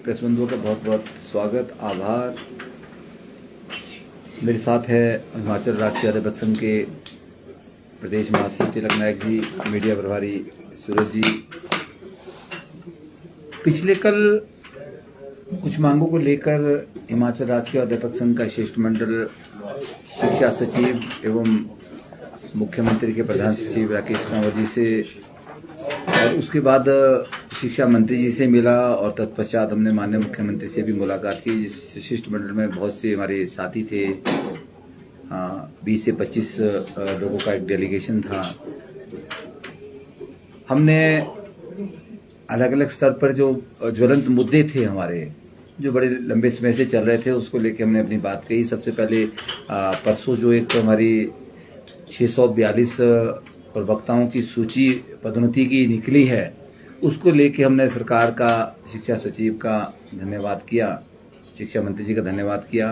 Press बंधुओं का बहुत बहुत स्वागत, आभार। मेरे साथ है हिमाचल राज्य अध्यक्ष संघ के प्रदेश महासचिव तिलक नायक जी, मीडिया प्रभारी सूरज जी। पिछले कल कुछ मांगों को लेकर हिमाचल राज्य के अध्यक्ष संघ का शिष्टमंडल शिक्षा सचिव एवं मुख्यमंत्री के प्रधान सचिव राकेश कंवर जी से और उसके बाद शिक्षा मंत्री जी से मिला और तत्पश्चात हमने माननीय मुख्यमंत्री से भी मुलाकात की। जिस शिष्टमंडल में बहुत से हमारे साथी थे, 20 से 25 लोगों का एक डेलीगेशन था। हमने अलग अलग स्तर पर जो ज्वलंत मुद्दे थे हमारे, जो बड़े लंबे समय से चल रहे थे, उसको लेके हमने अपनी बात कही। सबसे पहले परसों जो एक हमारी 642 प्रवक्ताओं की सूची पदोन्नति की निकली है, उसको लेके हमने सरकार का, शिक्षा सचिव का धन्यवाद किया, शिक्षा मंत्री जी का धन्यवाद किया,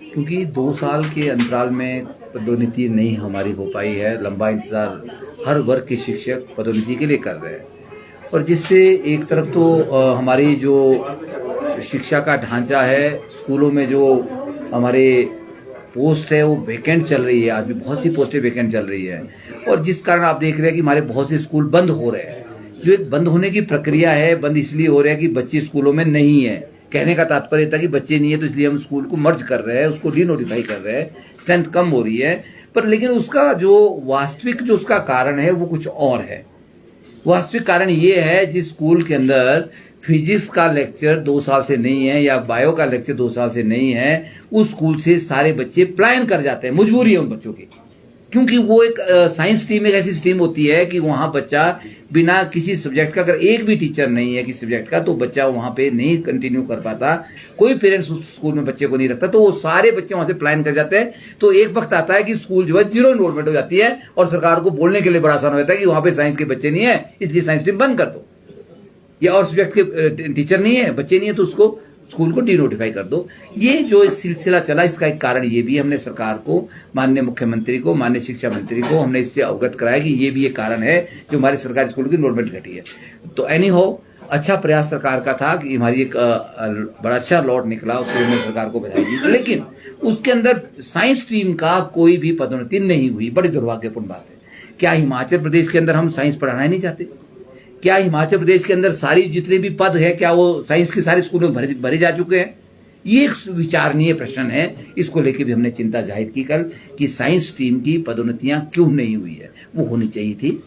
क्योंकि 2 साल के अंतराल में पदोन्नति नहीं हमारी हो पाई है। लंबा इंतजार हर वर्ग के शिक्षक पदोन्नति के लिए कर रहे हैं और जिससे एक तरफ तो हमारी जो शिक्षा का ढांचा है, स्कूलों में जो हमारे पोस्ट है वो वैकेंट चल रही है। आज भी बहुत सी पोस्टें वैकेंट चल रही है और जिस कारण आप देख रहे हैं कि हमारे बहुत से स्कूल बंद हो रहे हैं। जो एक बंद होने की प्रक्रिया है, बंद इसलिए हो रहा है कि बच्चे स्कूलों में नहीं है। कहने का तात्पर्य था कि बच्चे नहीं है तो इसलिए हम स्कूल को मर्ज कर रहे हैं, उसको रीनोटिफाई कर रहे हैं, स्ट्रेंथ कम हो रही है। पर लेकिन उसका जो वास्तविक जो उसका कारण है वो कुछ और है। वास्तविक कारण ये है, जिस स्कूल के अंदर फिजिक्स का लेक्चर 2 साल से नहीं है या बायो का लेक्चर 2 साल से नहीं है, उस स्कूल से सारे बच्चे पलायन कर जाते हैं। मजबूरी है उन बच्चों की, क्योंकि वो एक साइंस स्ट्रीम एक ऐसी स्ट्रीम होती है कि वहां बच्चा बिना किसी सब्जेक्ट का, अगर एक भी टीचर नहीं है किसी सब्जेक्ट का, तो बच्चा वहां पे नहीं कंटिन्यू कर पाता। कोई पेरेंट्स उस स्कूल में बच्चे को नहीं रखता, तो वो सारे बच्चे वहां से प्लान कर जाते हैं। तो एक वक्त आता है कि स्कूल जो है 0 एनरोलमेंट हो जाती है और सरकार को बोलने के लिए बड़ा आसान हो जाता है कि वहां पे साइंस के बच्चे नहीं है, इसलिए साइंस स्ट्रीम बंद कर दो, या और सब्जेक्ट के टीचर नहीं है, बच्चे नहीं है, तो उसको स्कूल को डीनोटिफाई कर दो। ये जो एक सिलसिला चला, इसका एक कारण ये भी हमने सरकार को, माननीय मुख्यमंत्री को, माननीय शिक्षा मंत्री को हमने इससे अवगत कराया कि ये भी एक कारण है जो हमारे सरकारी स्कूल की एनरोलमेंट घटी है। तो एनी हो, अच्छा प्रयास सरकार का था कि हमारी एक बड़ा अच्छा लॉट निकला, उसके लिए हमने सरकार को बधाई दी। लेकिन उसके अंदर साइंस स्ट्रीम का कोई भी पदोन्नति नहीं हुई। बड़ी दुर्भाग्यपूर्ण बात है। क्या हिमाचल प्रदेश के अंदर हम साइंस पढ़ाना ही नहीं चाहते? क्या हिमाचल प्रदेश के अंदर सारी जितने भी पद है, क्या वो साइंस के सारे स्कूलों में भरे जा चुके हैं? ये एक विचारणीय प्रश्न है। इसको लेके भी हमने चिंता जाहिर की कल कि साइंस स्ट्रीम की पदोन्नतियां क्यों नहीं हुई है, वो होनी चाहिए थी।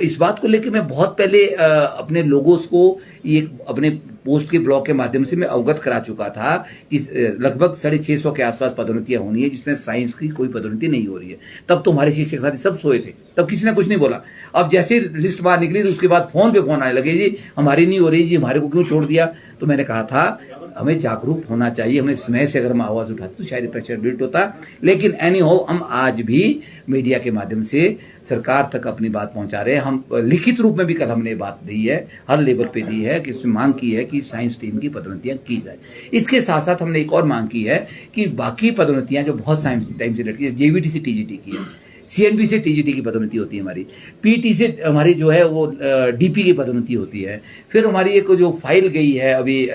इस बात को लेकर मैं बहुत पहले अपने लोगों को ये अपने पोस्ट के ब्लॉग के माध्यम से मैं अवगत करा चुका था कि लगभग 650 के आसपास पदोन्नतियां होनी है, जिसमें साइंस की कोई पदोन्नति नहीं हो रही है। तब तो हमारे शिक्षक साथी सब सोए थे, तब किसी ने कुछ नहीं बोला। अब जैसे लिस्ट बाहर निकली तो उसके बाद फोन पे फोन आने लगे, जी हमारी नहीं हो रही, जी हमारे को क्यों छोड़ दिया। तो मैंने कहा था हमें जागरूक होना चाहिए, हमें समय से अगर हम आवाज उठाते तो शायद प्रेशर बिल्ड होता। लेकिन एनी हो, हम आज भी मीडिया के माध्यम से सरकार तक अपनी बात पहुंचा रहे हैं। हम लिखित रूप में भी कल हमने बात दी है, हर लेवल पे दी है कि इसमें मांग की है कि साइंस टीम की पदोन्नतियां की जाए। इसके साथ साथ हमने एक और मांग की है कि बाकी पदोन्नतियां जो बहुत टाइम से लटकी है, जेवीटी से टीजीटी की है, सीएनबी से टीजीटी की पदोन्नति होती है हमारी, पीटी से हमारी जो है वो डीपी की पदोन्नति होती है। फिर हमारी एक जो फाइल गई है अभी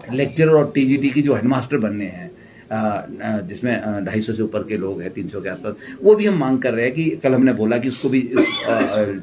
लेक्चरर और टीजीटी की जो हेडमास्टर बनने हैं, जिसमें 250 से ऊपर के लोग हैं, 300 के आसपास, वो भी हम मांग कर रहे हैं कि कल हमने बोला कि उसको भी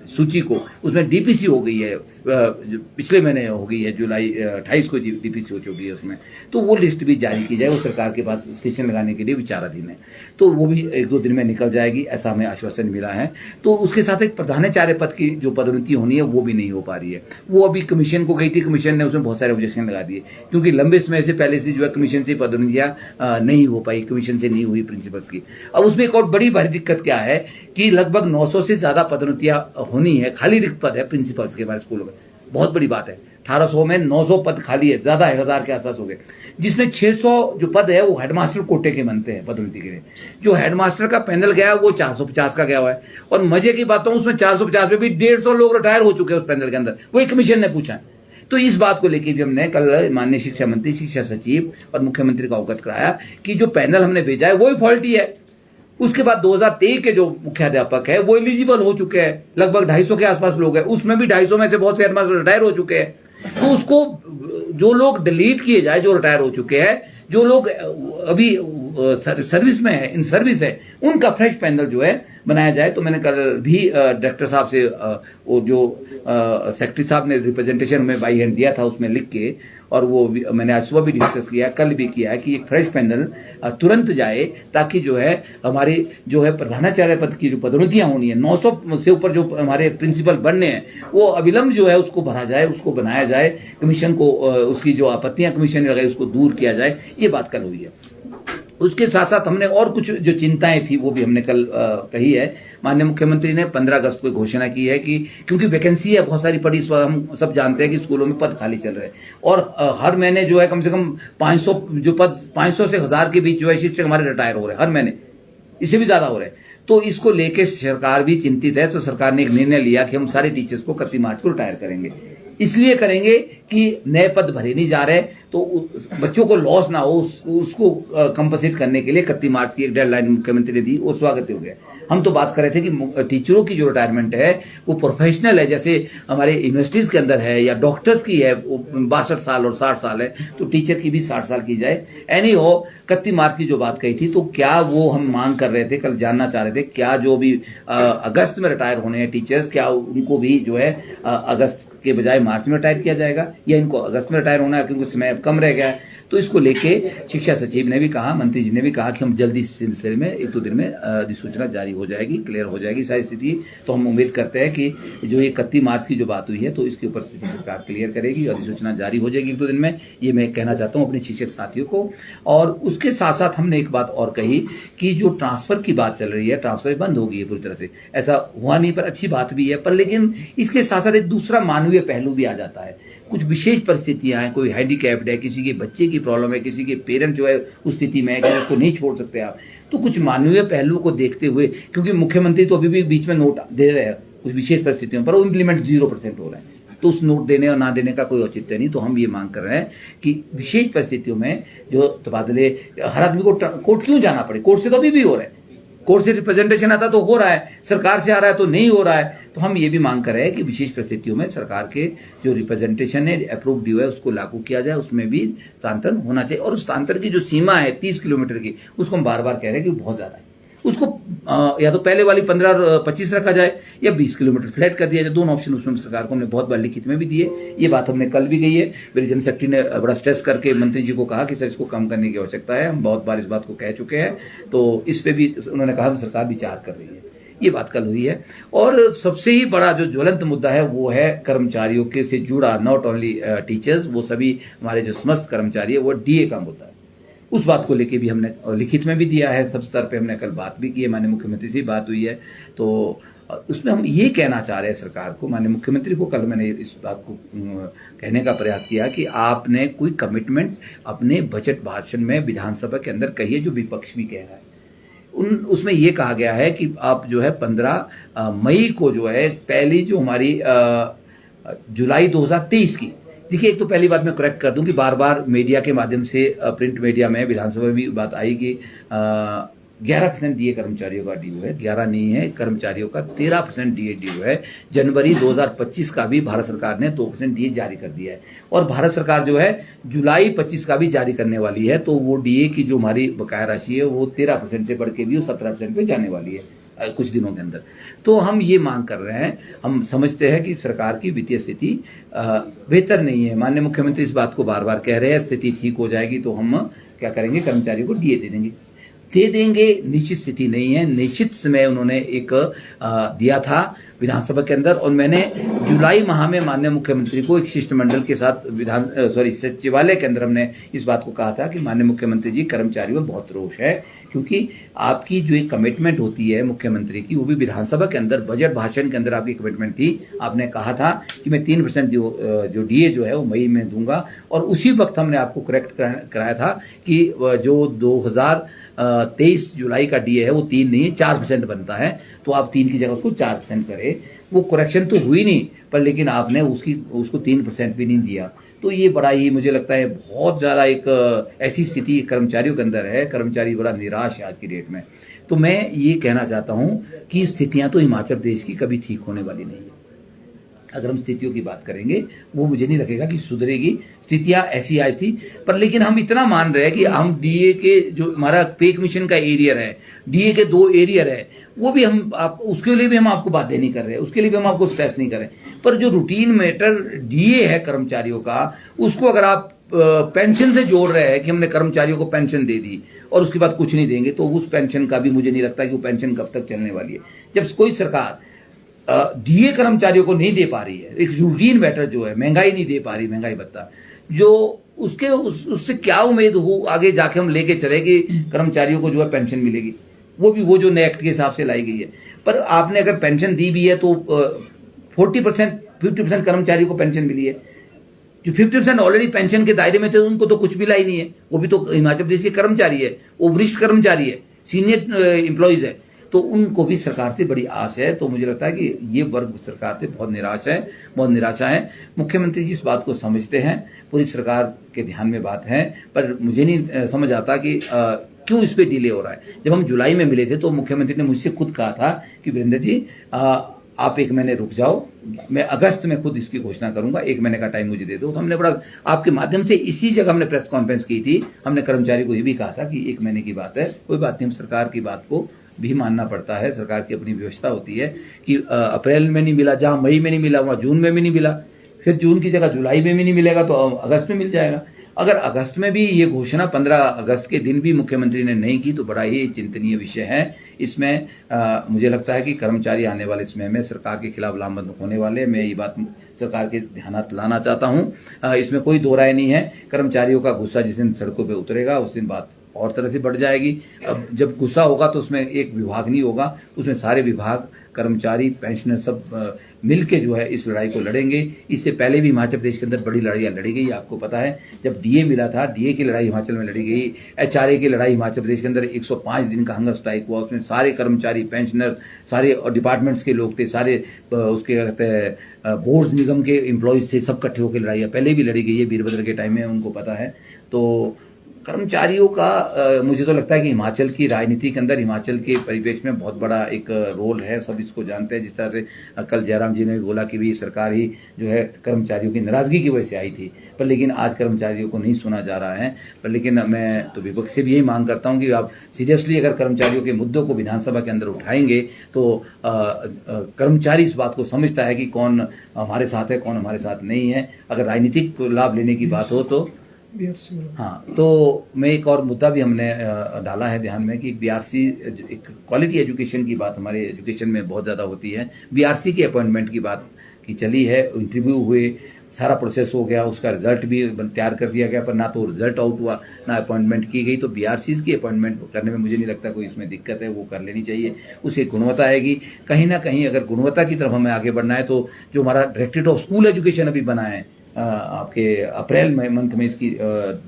सूची को, उसमें डीपीसी हो गई है, पिछले महीने हो गई है, जुलाई 28 को डीपीसी हो चुकी है उसमें, तो वो लिस्ट भी जारी की जाए। वो सरकार के पास स्टेशन लगाने के लिए विचाराधीन है, तो वो भी 1-2 दिन में निकल जाएगी, ऐसा हमें आश्वासन मिला है। तो उसके साथ एक प्रधानाचार्य पद की जो पदोन्नति होनी है वो भी नहीं हो पा रही है। वो अभी कमीशन को गई थी, कमीशन ने उसमें बहुत सारे ऑब्जेक्शन लगा दिए, क्योंकि लंबे समय से पहले से जो है कमीशन से पदोन्नतियां नहीं हो पाई, कमीशन से नहीं हुई प्रिंसिपल्स की। अब उसमें एक और बड़ी भारी दिक्कत क्या है कि लगभग 900 से ज्यादा पदोन्नतियां होनी है, खाली रिक्त पद है प्रिंसिपल्स के हमारे स्कूलों में। बहुत बड़ी बात है, 1800 में 900 पद खाली है, ज्यादा 1000 के आसपास हो गए, जिसमें 600 जो पद है वो हेडमास्टर कोटे के बनते हैं पदोन्नति के लिए। जो हेडमास्टर का पैनल गया है वो 450 का गया हुआ है, और मजे की बात है उसमें 450 में भी 150 लोग रिटायर हो चुके हैं उस पैनल के अंदर, वही कमीशन ने पूछा है। तो इस बात को लेकर भी हमने कल माननीय शिक्षा मंत्री, शिक्षा सचिव और मुख्यमंत्री को अवगत कराया कि जो पैनल हमने भेजा है वही फॉल्टी है। उसके बाद 2023 के जो मुख्याध्यापक है वो एलिजिबल हो चुके हैं, लगभग 250 के आसपास लोग हैं, उसमें भी 250 में से बहुत से हेडमास्टर रिटायर हो चुके हैं। तो उसको जो लोग डिलीट किए जाए, जो रिटायर हो चुके हैं, जो लोग अभी सर्विस में है, इन सर्विस है, उनका फ्रेश पैनल जो है बनाया जाए। तो मैंने कल भी डायरेक्टर साहब से वो जो सेक्रेटरी साहब ने रिप्रेजेंटेशन में बाई हैंड दिया था उसमें लिख के, और वो मैंने आज सुबह भी डिस्कस किया, कल भी किया है कि एक फ्रेश पैनल तुरंत जाए, ताकि जो है हमारी जो है प्रधानाचार्य पद की जो पदोन्नतियां होनी है, 900 से ऊपर जो हमारे प्रिंसिपल बनने हैं, वो अविलंब जो है उसको भरा जाए, उसको बनाया जाए, कमीशन को उसकी जो आपत्तियां कमीशन ने लगाई उसको दूर किया जाए। ये बात कल हुई है। उसके साथ साथ हमने और कुछ जो चिंताएं थी वो भी हमने कल कही है। माननीय मुख्यमंत्री ने 15 अगस्त को घोषणा की है कि क्योंकि वैकेंसी है बहुत सारी पड़ी, हम सब जानते हैं कि स्कूलों में पद खाली चल रहे हैं, और हर महीने जो है कम से कम 500 जो पद 500 से 1000 के बीच जो है शिक्षक हमारे रिटायर हो रहे हैं हर महीने, इससे भी ज्यादा हो रहे हैं। तो इसको लेके सरकार भी चिंतित है। तो सरकार ने एक निर्णय लिया कि हम सारे टीचर्स को 31 मार्च को रिटायर करेंगे। इसलिए करेंगे कि नए पद भरे नहीं जा रहे, तो बच्चों को लॉस ना हो, उसको कंपनसेट करने के लिए 31 मार्च की एक डेडलाइन मुख्यमंत्री ने दी, वो स्वागत हो गया। हम तो बात कर रहे थे कि टीचरों की जो रिटायरमेंट है वो प्रोफेशनल है, जैसे हमारे यूनिवर्सिटीज के अंदर है या डॉक्टर्स की है, वो 62 साल और 60 साल है, तो टीचर की भी 60 साल की जाए। एनी हो, 31 मार्च की जो बात कही थी, तो क्या वो हम मांग कर रहे थे, कल जानना चाह रहे थे, क्या जो भी अगस्त में रिटायर होने हैं टीचर्स, क्या उनको भी जो है अगस्त के बजाय मार्च में रिटायर किया जाएगा, या इनको अगस्त में रिटायर होना है क्योंकि समय अब कम रह गया है। तो इसको लेके शिक्षा सचिव ने भी कहा, मंत्री जी ने भी कहा कि हम जल्दी इस सिलसिले में 1-2 दिन में अधिसूचना जारी हो जाएगी, क्लियर हो जाएगी सारी स्थिति। तो हम उम्मीद करते हैं कि जो ये 31 मार्च की जो बात हुई है, तो इसके ऊपर स्थिति सरकार क्लियर करेगी, अधिसूचना जारी हो जाएगी 1-2 दिन में। ये मैं कहना चाहता हूँ अपने शिक्षक साथियों को। और उसके साथ साथ हमने एक बात और कही कि जो ट्रांसफर की बात चल रही है, ट्रांसफर बंद हो गई है पूरी तरह से, ऐसा हुआ नहीं, पर अच्छी बात भी है। पर लेकिन इसके साथ साथ एक दूसरा मानवीय पहलू भी आ जाता है। कुछ विशेष परिस्थितियां हैं, कोई हैंडीकैप्ड है, किसी के बच्चे की प्रॉब्लम है, किसी के पेरेंट जो है उस स्थिति में है कि उसको नहीं छोड़ सकते आप, तो कुछ मानवीय पहलू को देखते हुए, क्योंकि मुख्यमंत्री तो अभी भी बीच में नोट दे रहे हैं कुछ विशेष परिस्थितियों पर, वो इम्प्लीमेंट 0% हो रहे हैं, तो उस नोट देने और ना देने का कोई औचित्य नहीं। तो हम ये मांग कर रहे हैं कि विशेष परिस्थितियों में जो तबादले, हर आदमी को कोर्ट क्यों जाना पड़े, कोर्ट से तो अभी भी हो रहे हैं, कोर्ट से रिप्रेजेंटेशन आता तो हो रहा है, सरकार से आ रहा है तो नहीं हो रहा है। तो हम ये भी मांग कर रहे हैं कि विशेष परिस्थितियों में सरकार के जो रिप्रेजेंटेशन है, अप्रूव ड्यू है, उसको लागू किया जाए, उसमें भी स्थानांतरण होना चाहिए। और उस स्थानांतरण की जो सीमा है 30 किलोमीटर की, उसको हम बार बार कह रहे हैं कि बहुत ज्यादा है, उसको या तो पहले वाली 15 और 25 रखा जाए, या 20 किलोमीटर फ्लैट कर दिया जाए। दोनों ऑप्शन उसमें सरकार को हमने बहुत बार लिखित में भी दिए, ये बात हमने कल भी कही है। मेरे जनरल सेक्रेटरी ने बड़ा स्ट्रेस करके मंत्री जी को कहा कि सर इसको कम करने की आवश्यकता है, हम बहुत बार इस बात को कह चुके हैं, तो इस पे भी उन्होंने कहा सरकार विचार कर रही है। ये बात कल हुई है। और सबसे ही बड़ा जो ज्वलंत मुद्दा है वो है कर्मचारियों के से जुड़ा, नॉट ओनली टीचर्स, वो सभी हमारे जो समस्त कर्मचारी है, वो डीए का मुद्दा है। उस बात को लेके भी हमने लिखित में भी दिया है, सब स्तर पे हमने कल बात भी की है, माननीय मुख्यमंत्री से बात हुई है। तो उसमें हम ये कहना चाह रहे हैं सरकार को, माननीय मुख्यमंत्री को कल मैंने इस बात को कहने का प्रयास किया कि आपने कोई कमिटमेंट अपने बजट भाषण में विधानसभा के अंदर कही है, जो विपक्ष भी कह रहा है। उसमें ये कहा गया है कि आप जो है 15 मई को जो है पहली जो हमारी जुलाई 2023 की, देखिए एक तो पहली बात मैं करेक्ट कर दूं कि बार बार मीडिया के माध्यम से, प्रिंट मीडिया में, विधानसभा में भी बात आई कि 11% डीए कर्मचारियों का ड्यू है, 11 नहीं है, कर्मचारियों का 13% डीए ड्यू है। जनवरी 2025 का भी भारत सरकार ने 2% डीए जारी कर दिया है, और भारत सरकार जो है जुलाई 25 का भी जारी करने वाली है। तो वो डीए की जो हमारी बकाया राशि है वो 13% से बढ़ के भी 17% पे जाने वाली है कुछ दिनों के अंदर। तो हम ये मांग कर रहे हैं, हम समझते हैं कि सरकार की वित्तीय स्थिति बेहतर नहीं है। माननीय मुख्यमंत्री इस बात को बार बार कह रहे हैं, स्थिति ठीक हो जाएगी तो हम क्या करेंगे, कर्मचारियों को डीए दे देंगे। निश्चित स्थिति नहीं है, निश्चित समय उन्होंने एक दिया था विधानसभा के अंदर, और मैंने जुलाई माह में माननीय मुख्यमंत्री को एक शिष्टमंडल के साथ सचिवालय के अंदर हमने इस बात को कहा था कि माननीय मुख्यमंत्री जी, कर्मचारियों में बहुत रोष है, क्योंकि आपकी जो एक कमिटमेंट होती है मुख्यमंत्री की, वो भी विधानसभा के अंदर बजट भाषण के अंदर आपकी कमिटमेंट थी। आपने कहा था कि मैं 3% जो डीए जो है वो मई में दूंगा, और उसी वक्त हमने आपको करेक्ट कराया था कि जो 2023 जुलाई का डीए है वो 3 नहीं 4% बनता है, तो आप 3 की जगह उसको 4% करें। वो करेक्शन तो हुई नहीं, पर लेकिन आपने उसको 3% भी नहीं दिया। तो ये बड़ा ही मुझे लगता है बहुत ज़्यादा एक ऐसी स्थिति कर्मचारियों के अंदर है, कर्मचारी बड़ा निराश है आज की डेट में। तो मैं ये कहना चाहता हूँ कि स्थितियाँ तो हिमाचल प्रदेश की कभी ठीक होने वाली नहीं है। अगर हम स्थितियों की बात करेंगे वो मुझे नहीं लगेगा कि सुधरेगी। स्थितियां ऐसी आज थी, पर लेकिन हम इतना मान रहे हैं कि हम डीए के जो हमारा पे कमीशन का एरियर है, डीए के 2 एरियर है, वो भी हम उसके लिए भी हम आपको बाध्य नहीं कर रहे, उसके लिए भी हम आपको स्ट्रेस नहीं कर रहे। पर जो रूटीन मैटर डीए है कर्मचारियों का, उसको अगर आप पेंशन से जोड़ रहे हैं कि हमने कर्मचारियों को पेंशन दे दी और उसके बाद कुछ नहीं देंगे, तो उस पेंशन का भी मुझे नहीं लगता कि वो पेंशन कब तक चलने वाली है। जब कोई सरकार डीए कर्मचारियों को नहीं दे पा रही है, एक रूटीन मैटर जो है, महंगाई नहीं दे पा रही, महंगाई भत्ता जो उससे क्या उम्मीद हो आगे जाके हम लेके चले कि कर्मचारियों को जो है पेंशन मिलेगी, वो जो नए एक्ट के हिसाब से लाई गई है। पर आपने अगर पेंशन दी भी है तो 40% 50% कर्मचारियों को पेंशन मिली है। जो 50% ऑलरेडी पेंशन के दायरे में थे उनको तो कुछ मिला ही नहीं है। वो भी तो हिमाचल प्रदेश के कर्मचारी है, वो वरिष्ठ कर्मचारी है, सीनियर एम्प्लॉइज है, तो उनको भी सरकार से बड़ी आस है। तो मुझे लगता है कि ये वर्ग सरकार से बहुत निराशा है। मुख्यमंत्री जी इस बात को समझते हैं, पूरी सरकार के ध्यान में बात है, पर मुझे नहीं समझ आता कि क्यों इस पे डिले हो रहा है। जब हम जुलाई में मिले थे तो मुख्यमंत्री ने मुझसे खुद कहा था कि वीरेंद्र जी आप 1 महीने रुक जाओ, मैं अगस्त में खुद इसकी घोषणा करूंगा, 1 महीने का टाइम मुझे दे दो। तो हमने बड़ा आपके माध्यम से इसी जगह हमने प्रेस कॉन्फ्रेंस की थी, हमने कर्मचारी को ये भी कहा था कि 1 महीने की बात है, कोई बात नहीं, हम सरकार की बात को भी मानना पड़ता है, सरकार की अपनी व्यवस्था होती है कि अप्रैल में नहीं मिला, जहां मई में नहीं मिला वहां जून में भी नहीं मिला, फिर जून की जगह जुलाई में भी नहीं मिलेगा तो अगस्त में मिल जाएगा। अगर अगस्त में भी ये घोषणा 15 अगस्त के दिन भी मुख्यमंत्री ने नहीं की तो बड़ा ही चिंतनीय विषय है। इसमें मुझे लगता है कि कर्मचारी आने वाले समय में सरकार के खिलाफ लामबंद होने वाले, मैं ये बात सरकार के ध्यान लाना चाहता हूं। इसमें कोई दो राय नहीं है। कर्मचारियों का गुस्सा जिस दिन सड़कों पर उतरेगा उस दिन बात और तरह से बढ़ जाएगी। अब जब गुस्सा होगा तो उसमें एक विभाग नहीं होगा, उसमें सारे विभाग, कर्मचारी, पेंशनर सब मिलके जो है इस लड़ाई को लड़ेंगे। इससे पहले भी हिमाचल प्रदेश के अंदर बड़ी लड़ाइयां लड़ी गई, आपको पता है। जब डीए मिला था, डीए की लड़ाई हिमाचल में लड़ी गई, एचआरए की लड़ाई हिमाचल प्रदेश के अंदर 105 दिन का हंगर स्ट्राइक हुआ, उसमें सारे कर्मचारी, पेंशनर, सारे डिपार्टमेंट्स के लोग थे, सारे उसके क्या कहते हैं बोर्ड निगम के एम्प्लॉयज थे, सब इकट्ठे होकर लड़ाइयां पहले भी लड़ी गई है, वीरभद्र के टाइम में, उनको पता है। तो कर्मचारियों का मुझे तो लगता है कि हिमाचल की राजनीति के अंदर, हिमाचल के परिवेश में बहुत बड़ा एक रोल है, सब इसको जानते हैं। जिस तरह से कल जयराम जी ने भी बोला कि भी सरकार ही जो है कर्मचारियों की नाराजगी की वजह से आई थी, पर लेकिन आज कर्मचारियों को नहीं सुना जा रहा है। पर लेकिन मैं तो विपक्ष से भी यही मांग करता हूं कि आप सीरियसली अगर कर्मचारियों के मुद्दों को विधानसभा के अंदर उठाएंगे तो कर्मचारी इस बात को समझता है कि कौन हमारे साथ है, कौन हमारे साथ नहीं है। अगर राजनीतिक लाभ लेने की बात हो तो हाँ, तो मैं एक और मुद्दा भी हमने डाला है ध्यान में कि बीआरसी, एक क्वालिटी एजुकेशन की बात हमारे एजुकेशन में बहुत ज़्यादा होती है। बीआरसी की अपॉइंटमेंट की बात की चली है, इंटरव्यू हुए, सारा प्रोसेस हो गया, उसका रिजल्ट भी तैयार कर दिया गया, पर ना तो रिजल्ट आउट हुआ ना अपॉइंटमेंट की गई। तो बीआरसी की अपॉइंटमेंट करने में मुझे नहीं लगता कोई इसमें दिक्कत है, वो कर लेनी चाहिए। उससे गुणवत्ता आएगी। कहीं ना कहीं अगर गुणवत्ता की तरफ हमें आगे बढ़ना है तो जो हमारा डायरेक्टरेट ऑफ स्कूल एजुकेशन अभी बना है, आपके अप्रैल मंथ में इसकी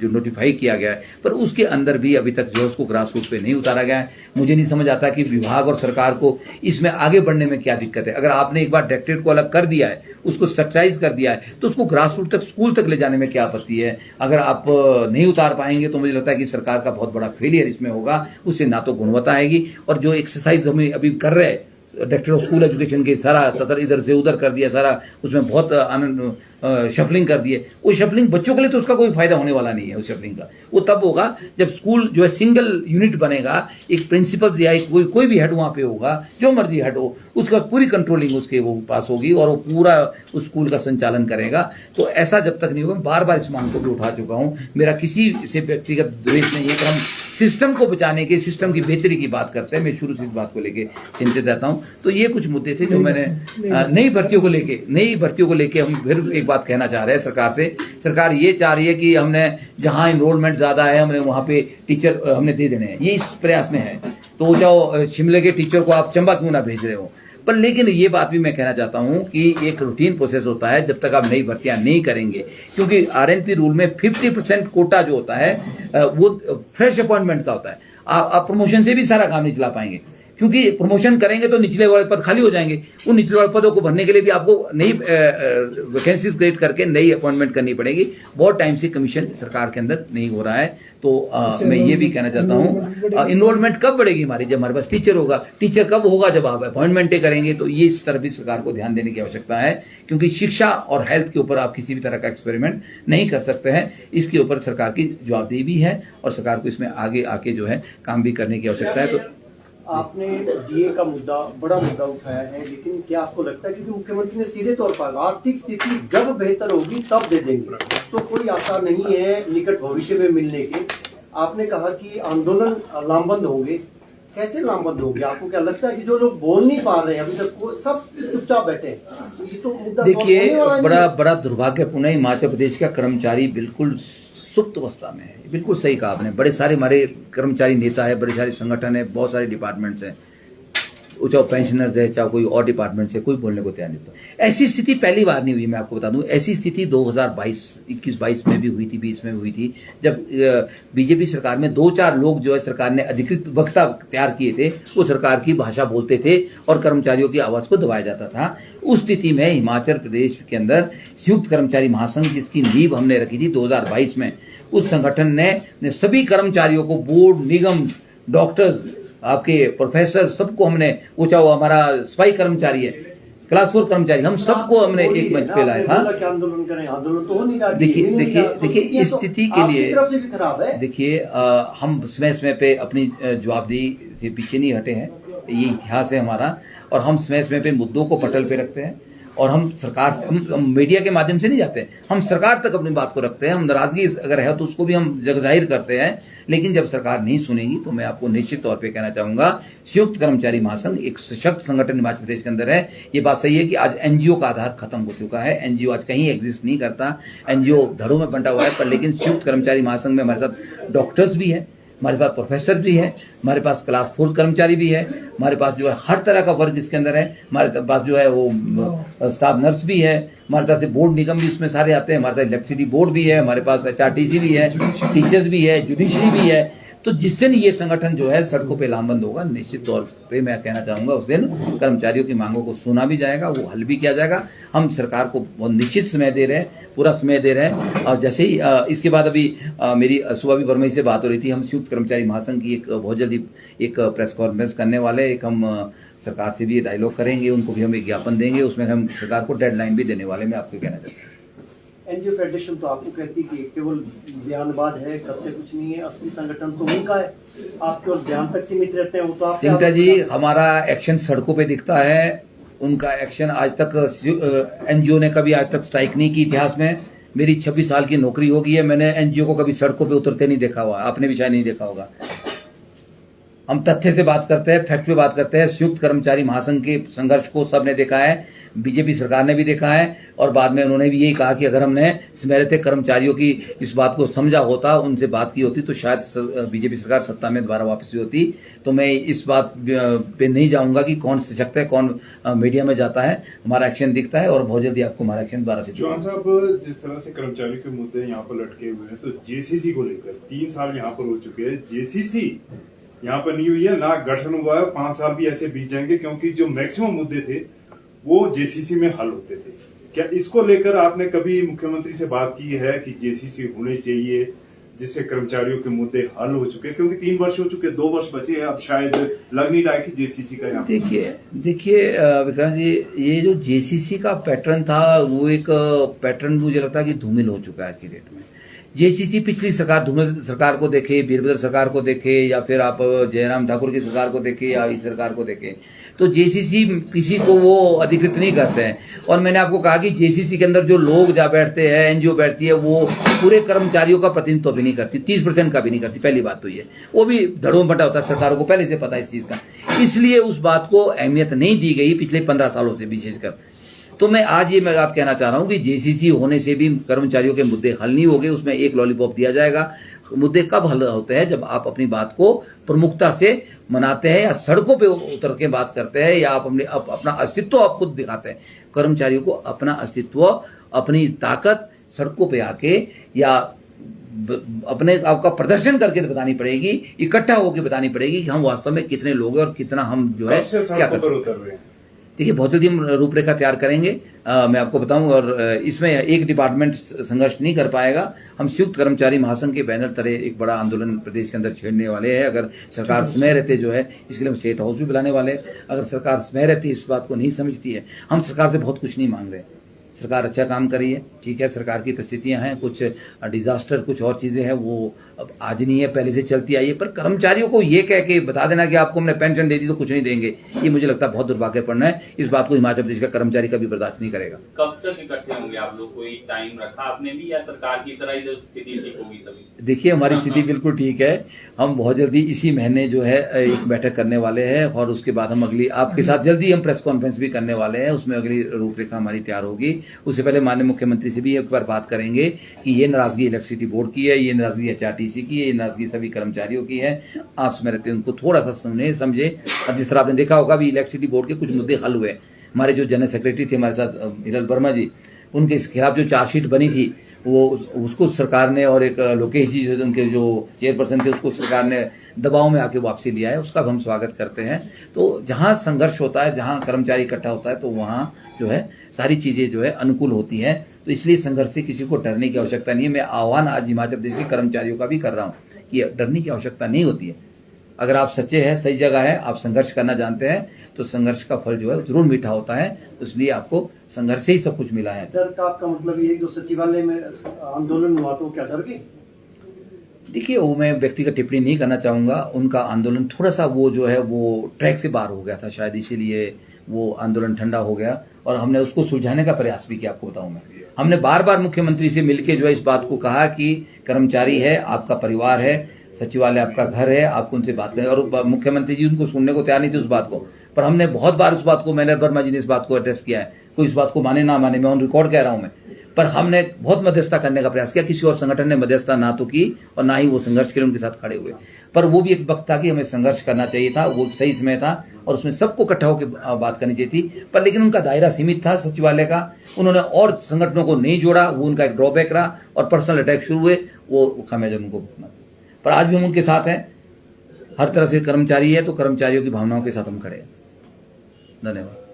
जो नोटिफाई किया गया है, पर उसके अंदर भी अभी तक जो है उसको ग्रास रूट पे नहीं उतारा गया है। मुझे नहीं समझ आता कि विभाग और सरकार को इसमें आगे बढ़ने में क्या दिक्कत है। अगर आपने एक बार डायरेक्टरेट को अलग कर दिया है, उसको स्ट्रक्चराइज कर दिया है, तो उसको ग्रास रूट तक, स्कूल तक ले जाने में क्या आपत्ति है। अगर आप नहीं उतार पाएंगे तो मुझे लगता है कि सरकार का बहुत बड़ा फेलियर इसमें होगा। उससे ना तो गुणवत्ता आएगी, और जो एक्सरसाइज हम अभी कर रहे हैं डायरेक्टर ऑफ स्कूल एजुकेशन के, सारा ततर इधर से उधर कर दिया, सारा उसमें बहुत आनंद शफलिंग कर दिए। वो शफलिंग बच्चों के लिए तो उसका कोई फायदा होने वाला नहीं है। उस शफलिंग का वो तब होगा जब स्कूल जो है सिंगल यूनिट बनेगा, एक प्रिंसिपल या कोई भी हेड वहां पे होगा, जो मर्जी हेड हो, उसका पूरी कंट्रोलिंग उसके वो पास होगी और वो पूरा उस स्कूल का संचालन करेगा। तो ऐसा जब तक नहीं होगा, बार बार इस मांग को भी उठा चुका हूं, मेरा किसी से व्यक्तिगत द्वेष नहीं है, पर हम सिस्टम को बचाने के, सिस्टम की बेहतरी की बात करते हैं। मैं शुरू से इस बात को लेके चिंतित रहता हूं। तो ये कुछ मुद्दे थे जो मैंने नई भर्तियों को लेके हम फिर एक बात कहना चाह रहे हैं सरकार से। सरकार ये चाह रही है कि हमने जहां एनरोलमेंट ज्यादा है हमने वहां पे टीचर हमने दे देने हैं, ये इस प्रयास में है। तो जाओ शिमले के टीचर को आप चंबा क्यों ना भेज रहे हो। पर लेकिन ये बात भी मैं कहना चाहता हूं कि एक रूटीन प्रोसेस होता है जब तक आप नई भर्तियां नहीं करेंगे, क्योंकि आरएनपी रूल में 50% कोटा जो होता है वो फ्रेश अपॉइंटमेंट का होता है। आप प्रमोशन से भी सारा काम नहीं चला पाएंगे। क्योंकि प्रमोशन करेंगे तो निचले वाले पद खाली हो जाएंगे। उन निचले वाले पदों को भरने के लिए भी आपको नई वैकेंसीज क्रिएट करके नई अपॉइंटमेंट करनी पड़ेगी। बहुत टाइम से कमीशन सरकार के अंदर नहीं हो रहा है। तो मैं ये भी कहना चाहता हूँ, इनरोलमेंट कब बढ़ेगी हमारी? जब हमारे पास टीचर होगा। टीचर कब होगा? जब आप अपॉइंटमेंटें करेंगे। तो ये इस तरफ भी सरकार को ध्यान देने की आवश्यकता है, क्योंकि शिक्षा और हेल्थ के ऊपर आप किसी भी तरह का एक्सपेरिमेंट नहीं कर सकते हैं। इसके ऊपर सरकार की जवाबदेही भी है और सरकार को इसमें आगे आके जो है काम भी करने की आवश्यकता है। तो आपने डीए का मुद्दा, बड़ा मुद्दा उठाया है, लेकिन क्या आपको लगता है कि मुख्यमंत्री ने सीधे तौर पर आर्थिक स्थिति जब बेहतर होगी तब दे देंगे, तो कोई आसार नहीं है निकट भविष्य में मिलने के? आपने कहा कि आंदोलन लामबंद होंगे, कैसे लामबंद होंगे? आपको क्या लगता है कि जो लोग बोल नहीं पा रहे हैं अभी तक, वो सब चुपचाप बैठे हैं? ये तो मुद्दा देखिए, बड़ा दुर्भाग्यपूर्ण है, हिमाचल प्रदेश का कर्मचारी बिल्कुल सुप्त अवस्था में है। बिल्कुल सही कहा आपने। बड़े सारे हमारे कर्मचारी नेता है, बड़े सारे संगठन है, बहुत सारे डिपार्टमेंट्स हैं, चाहे पेंशनर्स है, चाहे कोई और डिपार्टमेंट से, कोई बोलने को तैयार नहीं था। ऐसी स्थिति पहली बार नहीं हुई। मैं आपको बता दूं, ऐसी स्थिति 2021-22 में भी हुई थी, 20 में भी हुई थी, जब बीजेपी सरकार में 2-4 लोग जो है सरकार ने अधिकृत वक्ता तैयार किए थे, वो सरकार की भाषा बोलते थे और कर्मचारियों की आवाज को दबाया जाता था। उस स्थिति में हिमाचल प्रदेश के अंदर संयुक्त कर्मचारी महासंघ, जिसकी नींव हमने रखी थी 2022 में, उस संगठन ने सभी कर्मचारियों को, बोर्ड, निगम, डॉक्टर्स, आपके प्रोफेसर, सबको हमने, वो चाहे हमारा सफाई कर्मचारी है, क्लास 4 कर्मचारी, हम सबको हमने एक मंच पे लाया। आंदोलन करें, आंदोलन तो हो नहीं रहा। देखिए इस स्थिति के लिए तरफ से भी खराब है। देखिए, हम समय पे अपनी जवाबदेही से पीछे नहीं हटे हैं। ये इतिहास है हमारा, और हम समय पे मुद्दों को पटल पे रखते हैं, और हम सरकार, हम मीडिया के माध्यम से नहीं जाते, हम सरकार तक अपनी बात को रखते हैं। हम नाराजगी अगर है तो उसको भी हम जग जाहिर करते हैं, लेकिन जब सरकार नहीं सुनेगी तो मैं आपको निश्चित तौर पे कहना चाहूंगा, संयुक्त कर्मचारी महासंघ एक सशक्त संगठन हिमाचल प्रदेश के अंदर है। ये बात सही है कि आज एनजीओ का आधार खत्म हो चुका है। एनजीओ आज कहीं एग्जिस्ट नहीं करता, एनजीओ धड़ों में बंटा हुआ है। पर लेकिन संयुक्त कर्मचारी महासंघ में हमारे साथ डॉक्टर्स भी है, हमारे पास प्रोफेसर भी है, हमारे पास क्लास 4 कर्मचारी भी है, हमारे पास जो है हर तरह का वर्ग इसके अंदर है। हमारे पास जो है वो स्टाफ नर्स भी है, हमारे पास से बोर्ड निगम भी उसमें सारे आते हैं, हमारे पास इलेक्ट्रिसिटी बोर्ड भी है, हमारे पास HRTC भी है, टीचर्स भी है, जुडिशरी भी है। तो जिस दिन ये संगठन जो है सड़कों पे लामबंद होगा, निश्चित तौर पे मैं कहना चाहूंगा उस दिन कर्मचारियों की मांगों को सुना भी जाएगा, वो हल भी किया जाएगा। हम सरकार को बहुत निश्चित समय दे रहे हैं, पूरा समय दे रहे हैं। और जैसे ही इसके बाद अभी मेरी सुबह भी बरमई से बात हो रही थी, हम संयुक्त कर्मचारी महासंघ की एक बहुत जल्दी एक प्रेस कॉन्फ्रेंस करने वाले, एक हम सरकार से भी डायलॉग करेंगे, उनको भी हम एक ज्ञापन देंगे, उसमें हम सरकार को डेडलाइन भी देने वाले। मैं आपको कहना चाहता हूँ, एनजीओ फेडरेशन तो आपको कहती है कि केवल बयानबाज है, करते कुछ नहीं है, असली संगठन तो उनका है, आप केवल बयान तक सीमित रहते हैं। वो तो सिंटा जी, हमारा एक्शन सड़कों पे दिखता है, उनका एक्शन आज तक एनजीओ ने कभी आज तक स्ट्राइक नहीं की। इतिहास में मेरी 26 साल की नौकरी हो गई है, मैंने एनजीओ को कभी सड़कों पे उतरते नहीं देखा हुआ, आपने भी शायद नहीं देखा होगा। हम तथ्य से बात करते हैं, फैक्ट पे बात करते हैं। संयुक्त कर्मचारी महासंघ के संघर्ष को सबने देखा है, बीजेपी सरकार ने भी देखा है, और बाद में उन्होंने भी यही कहा कि अगर हमने स्मृत कर्मचारियों की इस बात को समझा होता, उनसे बात की होती, तो शायद बीजेपी सरकार सत्ता में दोबारा वापस हुई होती। तो मैं इस बात पे नहीं जाऊंगा कि कौन सशक्त है, कौन मीडिया में जाता है। हमारा एक्शन दिखता है और बहुत जल्दी आपको हमारा एक्शन दोबारा से। चौहान साहब, जिस तरह से कर्मचारियों के मुद्दे यहाँ पर लटके हुए हैं, तो जेसीसी को लेकर 3 साल यहाँ पर हो चुके हैं, जेसीसी यहाँ पर नहीं हुई है, ना गठन हुआ है। 5 साल भी ऐसे बीत जाएंगे, क्योंकि जो मैक्सिमम मुद्दे थे वो जेसीसी में हल होते थे। क्या इसको लेकर आपने कभी मुख्यमंत्री से बात की है कि जेसीसी होने चाहिए, जिससे कर्मचारियों के मुद्दे हल हो चुके? क्योंकि 3 वर्ष हो चुके, 2 वर्ष बचे हैं, अब शायद लग नहीं रहा है कि जेसीसी का यहाँ। देखिए विक्रांत जी, ये जो जेसीसी का पैटर्न था, वो एक पैटर्न मुझे लगता है कि धूमिल हो चुका है आज की डेट में। जेसीसी पिछली सरकार को देखे, वीरभद्र सरकार को देखे, या फिर आप जयराम ठाकुर की सरकार को देखे, या इस सरकार को देखे, तो जेसीसी किसी को वो अधिकृत नहीं करते हैं। और मैंने आपको कहा कि जेसीसी के अंदर जो लोग जा बैठते हैं, एनजीओ बैठती है, वो पूरे कर्मचारियों का प्रतिनिधित्व भी नहीं करती, 30% का भी नहीं करती। पहली बात तो ये, वो भी धड़ों में बटा होता है, सरकारों को पहले से पता है इस चीज का, इसलिए उस बात को अहमियत नहीं दी गई पिछले 15 सालों से विशेषकर। तो मैं आज ये बात कहना चाह रहा हूं कि जेसीसी होने से भी कर्मचारियों के मुद्दे हल नहीं हो गए, उसमें एक लॉलीपॉप दिया जाएगा। मुद्दे कब हल होते हैं? जब आप अपनी बात को प्रमुखता से मनाते हैं, या सड़कों पे उतर के बात करते हैं, या आप अपना अस्तित्व आप खुद दिखाते हैं। कर्मचारियों को अपना अस्तित्व, अपनी ताकत सड़कों पे आके या अपने आपका प्रदर्शन करके बतानी पड़ेगी, इकट्ठा होकर बतानी पड़ेगी कि हम वास्तव में कितने लोग हैं और कितना हम जो है कब से क्या कर सड़कों पर सकते उतर रहे हैं? देखिए बहुत जल्दी हम रूपरेखा तैयार करेंगे, मैं आपको बताऊं। और इसमें एक डिपार्टमेंट संघर्ष नहीं कर पाएगा। हम संयुक्त कर्मचारी महासंघ के बैनर तले एक बड़ा आंदोलन प्रदेश के अंदर छेड़ने वाले हैं। अगर सरकार समय रहते जो है, इसके लिए हम स्टेट हाउस भी बुलाने वाले हैं। अगर सरकार समय रहती इस बात को नहीं समझती है, हम सरकार से बहुत कुछ नहीं मांग रहे। सरकार अच्छा काम कर रही है, ठीक है। सरकार की परिस्थितियां हैं, कुछ डिजास्टर, कुछ और चीजें हैं, वो अब आज नहीं है, पहले से चलती आई है। पर कर्मचारियों को ये कह के बता देना कि आपको हमने पेंशन दे दी तो कुछ नहीं देंगे, ये मुझे लगता है बहुत दुर्भाग्यपूर्ण है। इस बात को हिमाचल प्रदेश का कर्मचारी कभी बर्दाश्त नहीं करेगा। कब तक इकट्ठे होंगे आप लोग? कोई टाइम रखा आपने भी, या सरकार की तरह ही जब स्थिति ठीक होगी तभी? देखिए हमारी स्थिति बिल्कुल ठीक है। हम बहुत जल्दी इसी महीने जो है एक बैठक करने वाले हैं और उसके बाद हम अगली आपके साथ जल्दी हम प्रेस कॉन्फ्रेंस भी करने वाले हैं। उसमें अगली रूपरेखा हमारी तैयार होगी। उससे पहले माननीय मुख्यमंत्री से भी एक बार बात करेंगे कि ये नाराजगी इलेक्ट्रिसिटी बोर्ड की है, ये नाराजगी HRTC की है, ये नाराजगी सभी कर्मचारियों की है। आपस में रहते हैं, उनको थोड़ा सा सुने समझे। अब जिस तरह आपने देखा होगा भी इलेक्ट्रिसिटी बोर्ड के कुछ मुद्दे हल हुए। हमारे जो जनरल सेक्रेटरी थे हमारे साथ हिरल वर्मा जी, उनके खिलाफ जो चार्जशीट बनी थी वो उसको सरकार ने, और एक लोकेश जी जो उनके जो चेयरपर्सन थे उसको सरकार ने दबाव में आके वापसी लिया है। उसका भी हम स्वागत करते हैं। तो जहां संघर्ष होता है, जहां कर्मचारी इकट्ठा होता है, तो वहां जो है सारी चीजें जो है अनुकूल होती हैं। तो इसलिए संघर्ष से किसी को डरने की आवश्यकता नहीं है। मैं आह्वान आज हिमाचल प्रदेश के कर्मचारियों का भी कर रहा हूँ कि डरने की आवश्यकता नहीं होती है। अगर आप सच्चे हैं, सही जगह है, आप संघर्ष करना जानते हैं, तो संघर्ष का फल जो है जरूर मीठा होता है। इसलिए आपको संघर्ष से ही सब कुछ मिला है। डर का आपका मतलब ये जो सचिवालय में आंदोलन हुआ तो क्या डर गए? देखिए वो मैं व्यक्तिगत टिप्पणी नहीं करना चाहूंगा। उनका आंदोलन थोड़ा सा वो जो है वो ट्रैक से बाहर हो गया था, शायद इसीलिए वो आंदोलन ठंडा हो गया और हमने उसको सुलझाने का प्रयास भी किया। आपको बताऊं मैं, हमने बार बार मुख्यमंत्री से मिलकर जो है इस बात को कहा कि कर्मचारी है, आपका परिवार है, सचिवालय आपका घर है, आपको उनसे बात करें। और मुख्यमंत्री जी उनको सुनने को तैयार नहीं थे उस बात को। पर हमने बहुत बार उस बात को, मैंने वर्मा जी ने इस बात को एड्रेस किया है। कोई इस बात को माने ना माने, मैं ऑन रिकॉर्ड कह रहा हूं मैं, पर हमने बहुत मध्यस्थता करने का प्रयास किया। किसी और संगठन ने मध्यस्थता ना तो की और ना ही वो संघर्ष के लिए उनके साथ खड़े हुए। पर वो भी एक वक्त था कि हमें संघर्ष करना चाहिए था, वो सही समय था और उसमें सबको इकट्ठा होकर बात करनी चाहिए थी। पर लेकिन उनका दायरा सीमित था सचिवालय का, उन्होंने और संगठनों को नहीं जोड़ा, वो उनका एक ड्रॉबैक रहा और पर्सनल अटैक शुरू हुए, वो खामियाजा उनको भुगतना। पर आज भी हम उनके साथ हैं। हर तरह से कर्मचारी है तो कर्मचारियों की भावनाओं के साथ हम खड़े हैं। धन्यवाद।